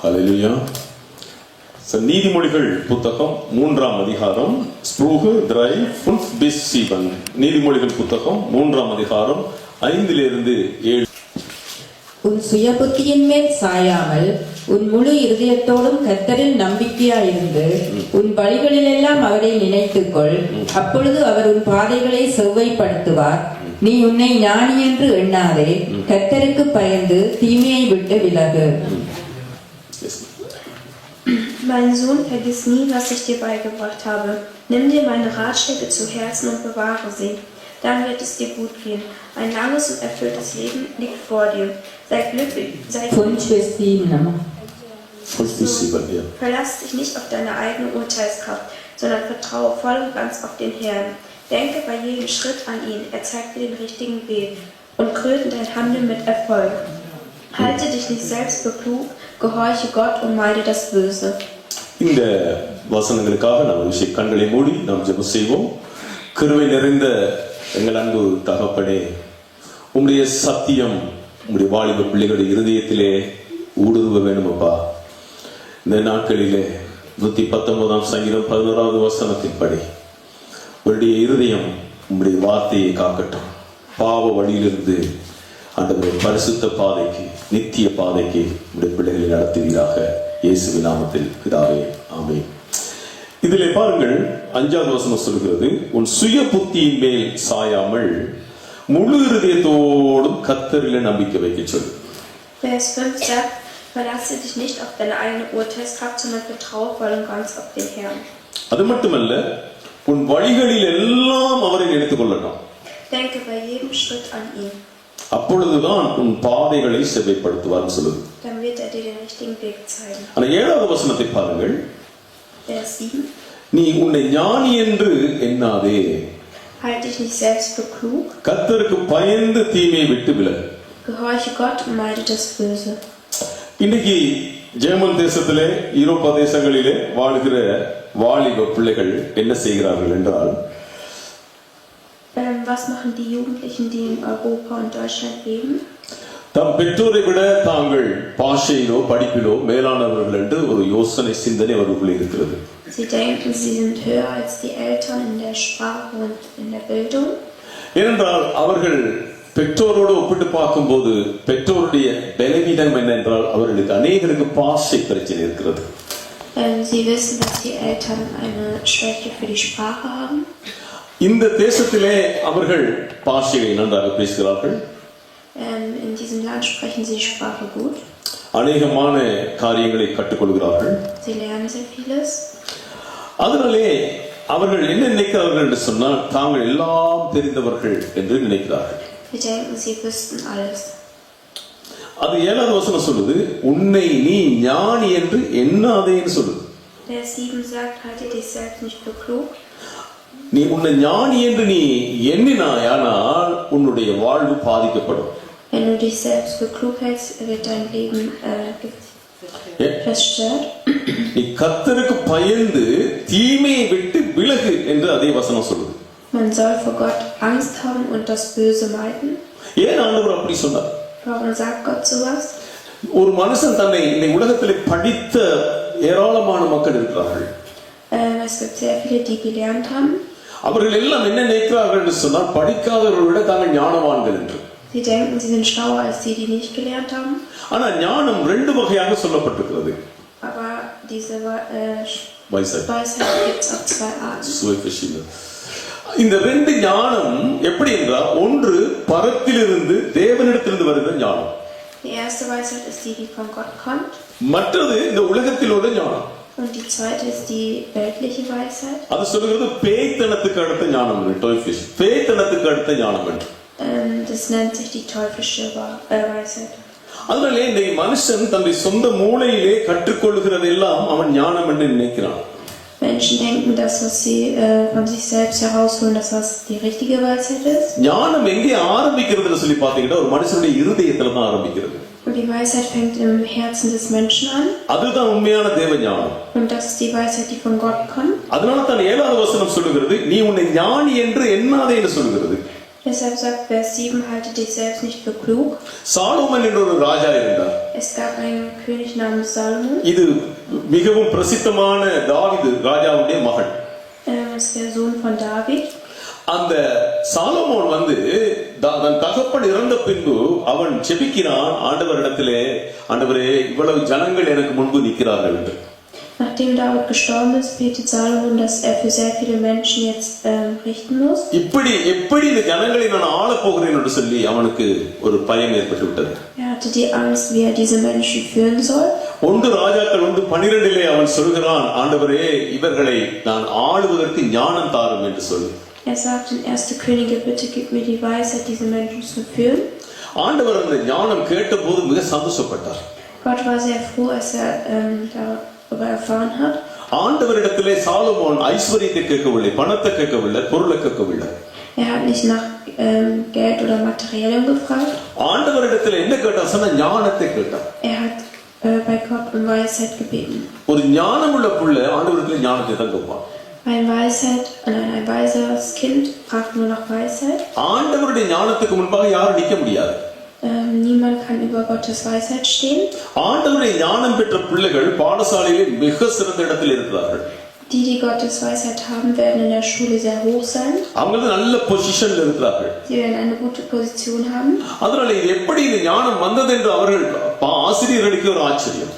ஹல்லேலூயா. நீதிமொழிகள் புத்தகம் 3ஆம் அதிகாரம் ஸ்ப்ரூஹு 3 5 bis 7. நீதிமொழிகள் புத்தகம் 3ஆம் அதிகாரம் 5 7. உன் சுய புத்தியின் மேல் சாயாமல் உன் முழு இருதயத்தோடும் கர்த்தரில் நம்பிக்கையாயிருந்து உன் வழிகளிலெல்லாம் அவரை நினைத்துக்கொள். அப்பொழுது அவர் உன் பாதைகளை செவ்வைப்படுத்துவார். நீ உன்னை ஞானி என்று எண்ணாதே, கர்த்தருக்கு பயந்து தீமையை விட்டு விலகு. Mein Sohn, vergiss nie, was ich dir beigebracht habe. Nimm dir meine Ratschläge zu Herzen und bewahre sie. Dann wird es dir gut gehen. Ein langes und erfülltes Leben liegt vor dir. Sei glücklich, sei 5 bis 7. 5 bis 7, ja. Verlass dich nicht auf deine eigene Urteilskraft, sondern vertraue voll und ganz auf den Herrn. Denke bei jedem Schritt an ihn. Er zeigt dir den richtigen Weg und krönt dein Handeln mit Erfolg. Halte dich nicht selbst für klug, gehorche Gott und meide das Böse. இந்த வசனங்களுக்காக நாம் கண்களை மூடி நாம் ஜெபம் செய்வோம். கிருபை நிறைந்த எங்கள் அன்பு தகப்பனே, உம்முடைய சத்தியம் உம்முடைய வாலிப பிள்ளைகளுடைய இருதயத்திலே ஊடுருவ வேண்டுமப்பா. இந்த நாட்களிலே 119ஆம் சங்கீதம் 11வது வசனத்தின்படி உங்களுடைய இருதயம் உம்முடைய வார்த்தையை காக்கட்டும். பாவ வழியிலிருந்து ஆண்டவரே பரிசுத்த பாதைக்கு, நித்திய பாதைக்கு உடைய பிள்ளைகளை நடத்துவீராக. இயேசுவின் நாமத்தில் பிதாவே, ஆமென். இதிலே பாருங்கள், 5வது வசனம் சொல்கிறது, உன் சுய புத்தியின் மேல் சாயாமல் முழு இருதயத்தோடும் கர்த்தரிலே நம்பிக்கை வைக்க சொல்லு. Vers 5 sagt, verlasse dich nicht auf deine eigene Urteilskraft, sondern vertraue voll und ganz auf den Herrn. அது மட்டுமல்ல, உன் வழிகளில் எல்லாம் அவரை நினைத்துக் கொள்ளணும். Denke bei jedem Schritt an ihn. அப்பொழுதுதான் உன் பாதைகளை செவ்வைப்படுத்துவார் சொல்லுது. Dann wird er dir den richtigen Weg zeigen. ஆனா 7வது வசனத்தை பாருங்கள். Vers 7. நீ உன்னை ஞானி என்று எண்ணாதே, Halte dich nicht selbst für klug. கர்த்தருக்கு பயந்து தீமையை விட்டு விலகு. Gehorche Gott und meide das Böse. இன்னைக்கு ஜெர்மன் தேசத்திலே, யூரோப்பா தேசங்களிலே வாழ்கிற வாலிப பிள்ளைகள் என்ன செய்கிறார்கள் என்றால், Was machen die Jugendlichen, die in Europa und Deutschland leben? தம் பெற்றோரை விட தாங்கள் பாஷையிலோ படிப்பிலோ மேலானவர்கள் என்று ஒரு யோசனை சிந்தனை அவர்களுக்குள்ளே இருக்கிறது. Sie denken, sie sind höher als die Eltern in der Sprache und in der Bildung. ஏனென்றால் அவர்கள் பெற்றோரோடு ஒப்பிட்டு பார்க்கும்போது பெற்றோருடைய பலவீனம் என்னென்றால் அவர்களுக்கு அநேகருக்கு பாஷை பிரச்சனை இருக்கிறது. Sie wissen, dass die Eltern eine Schwäche für die Sprache haben. இந்த தேசத்திலே அவர்கள் பாஷையை நன்றாக பேசுகிறார்கள். In diesem Land sprechen sie Sprache gut. அநேகமான காரியங்களை கற்றுக்கொள்கிறார்கள். Sie lernen sehr vieles. அதனாலே அவர்கள் என்ன நினைக்கிறார்கள் என்று சொன்னால், தாங்கள் எல்லாம் தெரிந்தவர்கள் என்று நினைக்கிறார்கள். Sie denken, sie wüssten alles. அது 7வது வசனம் சொல்லுது, உன்னை நீ ஞானி என்று எண்ணாதேன்னு சொல்லுது. Vers 7 sagt, halte dich selbst nicht für klug. நீ உன்னை ஞானி என்று நீ எண்ணினாயானால் உன்னுடைய வாழ்வு பாதிக்கப்படும். Wenn du dich selbst für klug hältst, wird dein Leben verstört. நீ கர்த்தருக்கு பயந்து தீமையை விட்டு விலகு என்று அதே வசனம் சொல்லுது. Man soll vor Gott Angst haben und das Böse meiden. ஏன் ஆண்டவர் அப்படி சொன்னார்? Warum sagt Gott sowas? ஒரு மனுஷன் தன்னை இந்த உலகத்தில் படித்த ஏராளமான மக்கள் இருக்கிறார்கள். Es gibt sehr viele, die gelernt haben. அவர்கள் எல்லாம் என்ன நினைக்கிறார்கள் என்று சொன்னால், படிக்காதவர்களை விட தாங்கள் ஞானவான்கள் என்று. Sie denken, sie sind schlauer als die, die nicht gelernt haben. ஆனா ஞானம் 2 வகையாக சொல்லப்பட்டிருக்கிறது. Aber diese Weisheit gibt es auf 2 Arten. இந்த 2 ஞானம் எப்படி என்றால், ஒன்று பரத்திலிருந்து தேவனிடத்திலிருந்து வருகிற ஞானம். Die erste Weisheit ist die, die von Gott kommt. மற்றது இந்த உலகத்தில் உள்ள ஞானம். Und die zweite ist die weltliche Weisheit. அது சொல்கிறது பேய்த்தனத்துக்கு அடுத்த ஞானம் என்று, teuflisch. பேய்த்தனத்துக்கு அடுத்த ஞானம் என்று. Das nennt sich die teuflische Weisheit. அதனாலே இந்த மனுஷன் தன்னுடைய சொந்த மூளையிலே கற்றுக்கொள்கிறதெல்லாம் அவன் ஞானம் என்று நினைக்கிறான். Menschen denken, dass was sie von sich selbst herausholen, dass das die richtige Weisheit ist. ஞானம் எங்கே ஆரம்பிக்கிறதுன்னு சொல்லி பார்த்தீங்கன்னா, ஒரு மனுஷனுடைய இருதயத்துல தான் ஆரம்பிக்கிறது. Und die Weisheit fängt im Herzen des Menschen an. அதுதான் உண்மையான தேவ ஞானம். Und das ist die Weisheit, die von Gott kommt. அதனால தான் 7வது வசனம் சொல்லுகிறது, நீ உன்னை ஞானி என்று எண்ணாதே என்று சொல்லுகிறது. Deshalb sagt Vers 7, halte dich selbst nicht für klug. Solomon என்ற ஒரு ராஜா இருந்தார். Es gab einen König namens Salomon. இது மிகவும் பிரசித்தமான தாவீது ராஜாவுடைய மகன். Ist der Sohn von David. அந்த சாலமோன் தன் தகப்பன் இறந்த பின்பு அவன் ஜெபிக்கிறான் ஆண்டவரிடத்திலே, ஆண்டவரே இவ்வளவு ஜனங்கள் எனக்கு முன்பு நிற்கிறார்கள் என்று. Nachdem David gestorben ist, betet Salomon, dass er für sehr viele Menschen jetzt richten muss. எப்படி இந்த ஜனங்களை நான் ஆள போகிறேன் என்று சொல்லி அவனுக்கு ஒரு பயம் ஏற்பட்டு விட்டது. Er hatte die Angst, wie er diese Menschen führen soll. 1 ராஜாக்கள் 1:12 அவன் சொல்கிறான், ஆண்டவரே இவர்களை நான் ஆளுவதற்கு ஞானம் தாரும் என்று சொல்லி. Er sagt in 1. Könige, bitte gib mir die Weisheit, diese Menschen zu führen. ஆண்டவர் அந்த ஞானம் கேட்டபோது மிக சந்தோஷப்பட்டார். Gott war sehr froh, als er darüber erfahren hat. ஆண்டவரிடத்திலே சாலமோன் ஐஸ்வரியத்தை கேட்கவில்லை, பணத்தை கேட்கவில்லை, பொருளை கேட்கவில்லை. Er hat nicht nach Geld oder Materiellem gefragt. ஆண்டவரிடத்திலே என்ன கேட்டான் சொன்னா ஞானத்தை கேட்டான். Er hat bei Gott um Weisheit gebeten. ஒரு ஞானமுள்ள புள்ள ஆண்டவரிடத்திலே ஞானத்தை தான் கேட்பான். Ein weises Kind fragt nur nach Weisheit. ஆண்டவருடைய ஞானத்துக்கு முன்பாக யாரும் நிற்க முடியாது. Niemand kann über Gottes Weisheit stehen. ஆண்டவருடைய ஞானம் பெற்ற பிள்ளைகள் பாடசாலையிலே மிக சிறந்த இடத்தில் இருக்கிறார்கள். Die Gottes Weisheit haben, werden in der Schule sehr hoch sein. அவங்க நல்ல பொசிஷன்ல இருக்கிறார்கள். Sie werden eine gute Position haben. அதனால இது எப்படி இந்த ஞானம் வந்தது என்று அவர்கள் ஆசிரியர்களுக்கு ஒரு ஆச்சரியம்.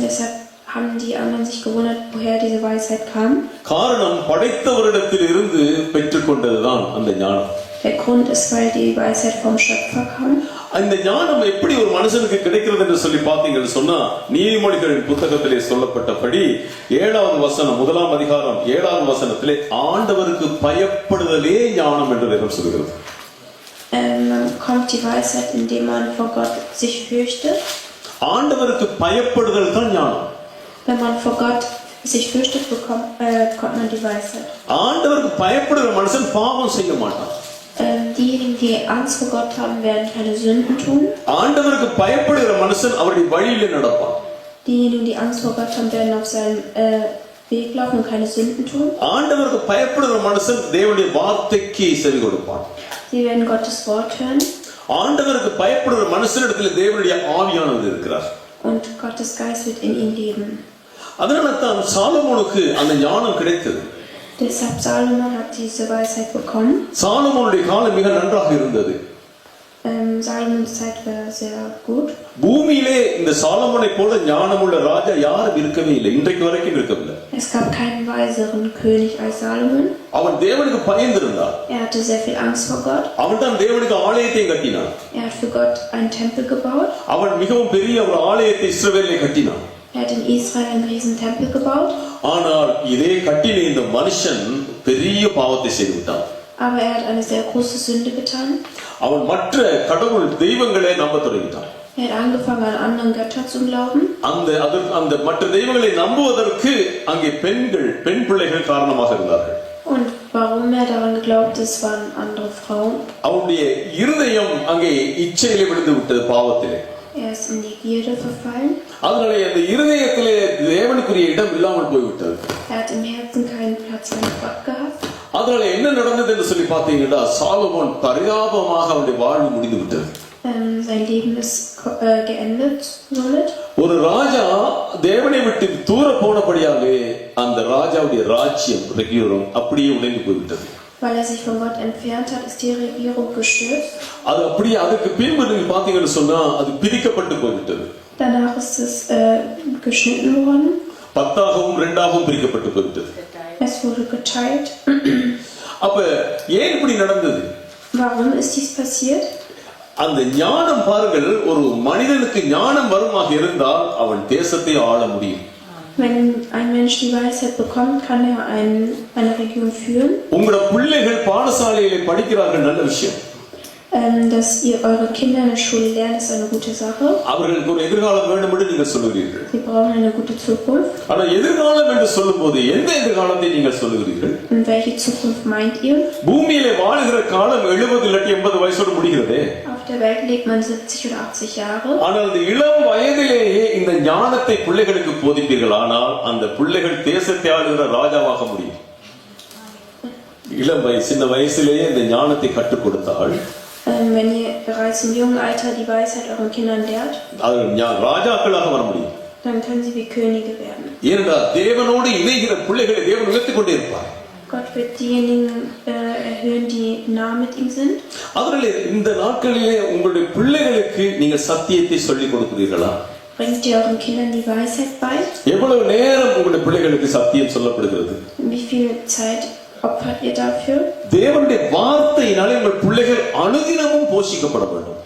Deshalb haben die anderen sich gewundert, woher diese Weisheit kam. காரணம் படைத்தவரிடத்தில் இருந்து பெற்றுக்கொண்டதுதான் அந்த ஞானம். Der Grund ist, weil die Weisheit vom Schöpfer kam. இந்த ஞானம் எப்படி ஒரு மனுஷனுக்கு கிடைக்கிறது என்று சொல்லி பார்த்தீங்கன்னு சொன்னா, நீதிமொழிகளின் புத்தகத்திலே சொல்லப்பட்டபடி 7வது வசனம் 1ஆம் அதிகாரம் 7வது வசனத்திலே ஆண்டவருக்கு பயப்படுதலே ஞானம் என்று வேதம் சொல்கிறது. Man bekommt die Weisheit, indem man vor Gott sich fürchtet. ஆண்டவருக்கு பயப்படுதல் தான் ஞானம். Wenn man vor Gott sich fürchtet, bekommt man die Weisheit. ஆண்டவருக்கு பயப்படுகிற மனுஷன் பாவம் செய்ய மாட்டான். Diejenigen, die Angst vor Gott haben, werden keine Sünden tun. ஆண்டவருக்கு பயப்படுகிற மனுஷன் அவருடைய வழியிலே நடப்பான். Diejenigen, die Angst vor Gott haben, werden auf seinem Weg laufen und keine Sünden tun. ஆண்டவருக்கு பயப்படுகிற மனுஷன் தேவனுடைய வார்த்தைக்கு செவி கொடுப்பான். Sie werden Gottes Wort hören. ஆண்டவருக்கு பயப்படுகிற மனுஷனிடத்தில் தேவனுடைய ஆவியானவர் இருக்கிறார். Und Gottes Geist wird in ihm leben. அதனால தான் சாலமோனுக்கு அந்த ஞானம் கிடைத்தது. Deshalb Salomon hat diese Weisheit bekommen. சாலமோனுடைய காலம் மிக நன்றாக இருந்தது. Salomons Zeit war sehr gut. பூமியிலே இந்த சாலமோனை போல ஞானமுள்ள ராஜா யாரும் இருக்கவே இல்லை, இன்றைக்கு வரைக்கும் இருக்கவில்லை. Es gab keinen weiseren König als Salomon. அவன் தேவனுக்கு பயந்திருந்தான். Er hatte sehr viel Angst vor Gott. அவன் தான் தேவனுக்கு ஆலயத்தை கட்டினான். Er hat für Gott einen Tempel gebaut. அவன் மிகவும் பெரிய ஒரு ஆலயத்தை இஸ்ரவேலிலே கட்டினான். Er hat in Israel einen riesen Tempel gebaut. ஆனால் இதே கட்டின இந்த மனுஷன் பெரிய பாவத்தை செய்து விட்டான். Aber er hat eine sehr große Sünde getan. அவன் மற்ற கடவுள் தெய்வங்களை நம்ப தொடங்கினான். Er hat angefangen, an anderen Götter zu glauben. அந்த மற்ற தெய்வங்களை நம்புவதற்கு அங்கே பெண் பிள்ளைகள் காரணமாக இருந்தார்கள். Und warum er daran geglaubt ist, waren andere Frauen. அவனுடைய இருதயம் அங்கே இச்சையிலே விழுந்து விட்டது, பாவத்திலே. Er ist in die Gierde verfallen. அதனாலே அந்த இருதயத்திலே தேவனுக்குரிய இடம் இல்லாமல் போய்விட்டது. Er hat im Herzen keinen Platz für Gott gehabt. அதனால என்ன நடந்தது என்று சொல்லி பார்த்தீங்கன்னா, சாலமோன் பரிதாபமாக அவனுடைய வாழ்வு முடிந்து விட்டது. Sein Leben ist geendet somit. ஒரு ராஜா தேவனை விட்டு தூர போனபடியாலே அந்த ராஜாவுடைய ராஜ்யம் ரெகியோரம் அப்படியே உடைந்து போய்விட்டது. Weil er sich von Gott entfernt hat, ist die Regierung gestürzt. அது அப்படியே அதுக்கு பின்பு நீங்க பாத்தீங்கன்னு சொன்னா அது பிரிக்கப்பட்டு போய்விட்டது. Danach ist es geschnitten worden. 10ஆகவும் 2ஆகவும் பிரிக்கப்பட்டு போய்விட்டது. Es wurde geteilt. அப்ப ஏன் இப்படி நடந்தது? Warum ist dies passiert? அந்த ஞானம் பாருங்கள், ஒரு மனிதனுக்கு ஞானம் வருமாக இருந்தால் அவன் தேசத்தை ஆள முடியும். Wenn ein Mensch die Weisheit bekommt, kann er eine Region führen. உங்களோட பிள்ளைகள் பாடசாலையிலே படிக்கிறார்கள், நல்ல விஷயம். Dass ihr eure Kinder in der Schule lernt, ist eine gute Sache. அவர்களுக்கு ஒரு எதிர்காலம் வேண்டும் என்று நீங்கள் சொல்லுகிறீர்கள். Sie brauchen eine gute Zukunft. ஆனா எதிர்காலம் என்று சொல்லும்போது எந்த எதிர்காலத்தை நீங்கள் சொல்லுகிறீர்கள்? Und welche Zukunft meint ihr? பூமியிலே வாழுகிற காலம் 70 இல்லாட்டி 80 வயசோடு முடிகிறதே. Auf der Welt lebt man 70 oder 80 Jahre. ஆனால் இந்த இளம் வயதிலேயே இந்த ஞானத்தை பிள்ளைகளுக்கு போதிப்பீர்கள், ஆனால் அந்த பிள்ளைகள் தேசத்தை ஆளுகிற ராஜாவாக முடியும். சின்ன வயசிலேயே இந்த ஞானத்தை கற்றுக் கொடுத்தால் Wenn ihr bereits im jungen Alter die Weisheit euren Kindern lehrt, ராஜாக்களாக வர முடியும். dann können sie wie Könige werden. ஏனென்றால் தேவனோடு இணைகிற பிள்ளைகளை தேவன் உயர்த்திக் கொண்டே இருப்பார். Gott wird diejenigen erhöhen, die nah mit ihm sind. அதனால இந்த நாட்களிலே உங்களுடைய பிள்ளைகளுக்கு நீங்கள் சத்தியத்தை சொல்லிக் கொடுக்கிறீர்களா? Bringt ihr euren Kindern die Weisheit bei? எவ்வளவு நேரம் உங்களுடைய பிள்ளைகளுக்கு சத்தியம் சொல்லப்படுகிறது? Wie viel Zeit opfert ihr dafür? தேவனுடைய வார்த்தையினாலே உங்கள் பிள்ளைகள் அனுதினமும் போஷிக்கப்பட வேண்டும்.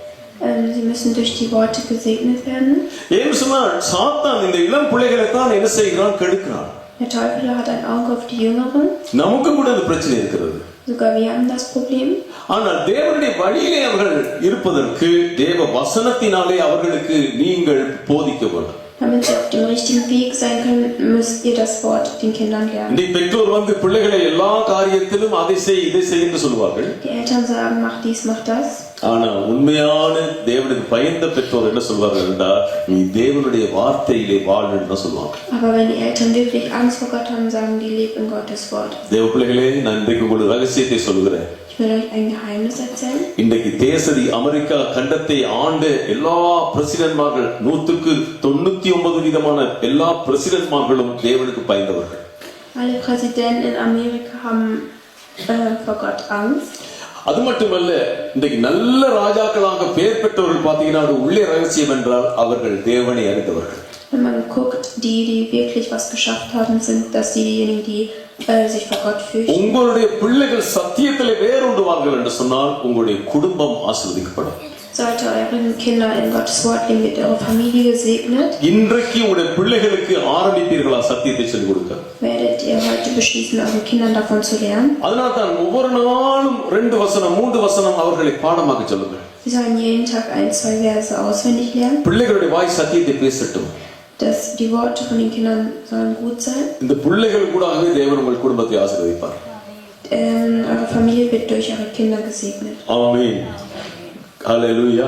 Sie müssen durch die Worte gesegnet werden. ஏன்னு சொன்னால் சாத்தான் இந்த இளம் பிள்ளைகளை தான் என்ன செய்கிறான்? கெடுக்கிறான். Der Teufel hat ein Auge auf die Jüngeren. நமக்கு கூட அந்த பிரச்சனை இருக்கிறது. Sogar wir haben das Problem. ஆனால் தேவனுடைய வழியிலே அவர்கள் இருப்பதற்கு தேவ வசனத்தினாலே அவர்களுக்கு நீங்கள் போதிக்க வேண்டும். Damit sie auf dem richtigen Weg sein können, müsst ihr das Wort den Kindern lernen. இந்த பெற்றோர் வந்து பிள்ளைகளை எல்லா காரியத்திலும் அதை செய் இதை செய் என்று சொல்வார்கள். Die Eltern sagen, mach dies, mach das. ஆனா உண்மையான தேவனுக்கு பயந்த பெற்றோர் என்ன சொல்வார்கள் என்றால், நீ தேவனுடைய வார்த்தையிலே வாழ் என்று சொல்லுவாங்க. Aber wenn die Eltern wirklich Angst vor Gott haben, sagen die, leb in Gottes Wort. தேவ பிள்ளைகளே, நான் இன்றைக்கு உங்களுக்கு ரகசியத்தை சொல்லுகிறேன். Ich will euch ein Geheimnis erzählen. இன்றைக்கு தேசதி அமெரிக்கா கண்டத்தை ஆண்ட எல்லா பிரசிடென்ட்மார்கள் 99% விதமான எல்லா பிரசிடென்ட்மார்களும் தேவனுக்கு பயந்தவர்கள். Alle Präsidenten in Amerika haben vor Gott Angst. அது மட்டுமல்ல, இன்றைக்கு நல்ல ராஜாக்களாக பெயர் பெற்றவர்கள் பார்த்தீங்கன்னா அது உள்ளே ரகசியம் என்றால் அவர்கள் தேவனை அறிந்தவர்கள். Wenn man guckt, die wirklich was geschafft haben, sind das diejenigen, die sich vor Gott fürchten. உங்களுடைய பிள்ளைகள் சத்தியத்திலே வேரூன்றுவார்கள் என்று சொன்னால் உங்களுடைய குடும்பம் ஆசீர்வதிக்கப்படும். Sollte euren Kinder in Gottes Wort leben, wird eure Familie gesegnet. இன்றைக்கு உங்களுடைய பிள்ளைகளுக்கு ஆரம்பிப்பீர்களா சத்தியத்தை சொல்லிக் கொடுக்க? Werdet ihr heute beschließen, euren Kindern davon zu lernen? அதனால தான் ஒவ்வொரு நாளும் 2 வசனம் 3 வசனம் அவர்களை பாடமாக சொல்லுங்கள். Sie sollen jeden Tag 1-2 Verse auswendig lernen. பிள்ளைகளுடைய வாய் சத்தியத்தை பேசட்டும். Dass die Worte von den Kindern sollen gut sein. இந்த பிள்ளைகள் கூடவே தேவன் உங்கள் குடும்பத்தை ஆசீர்வதிப்பார். Eure Familie wird durch eure Kinder gesegnet. ஆமென். ஹalleluya.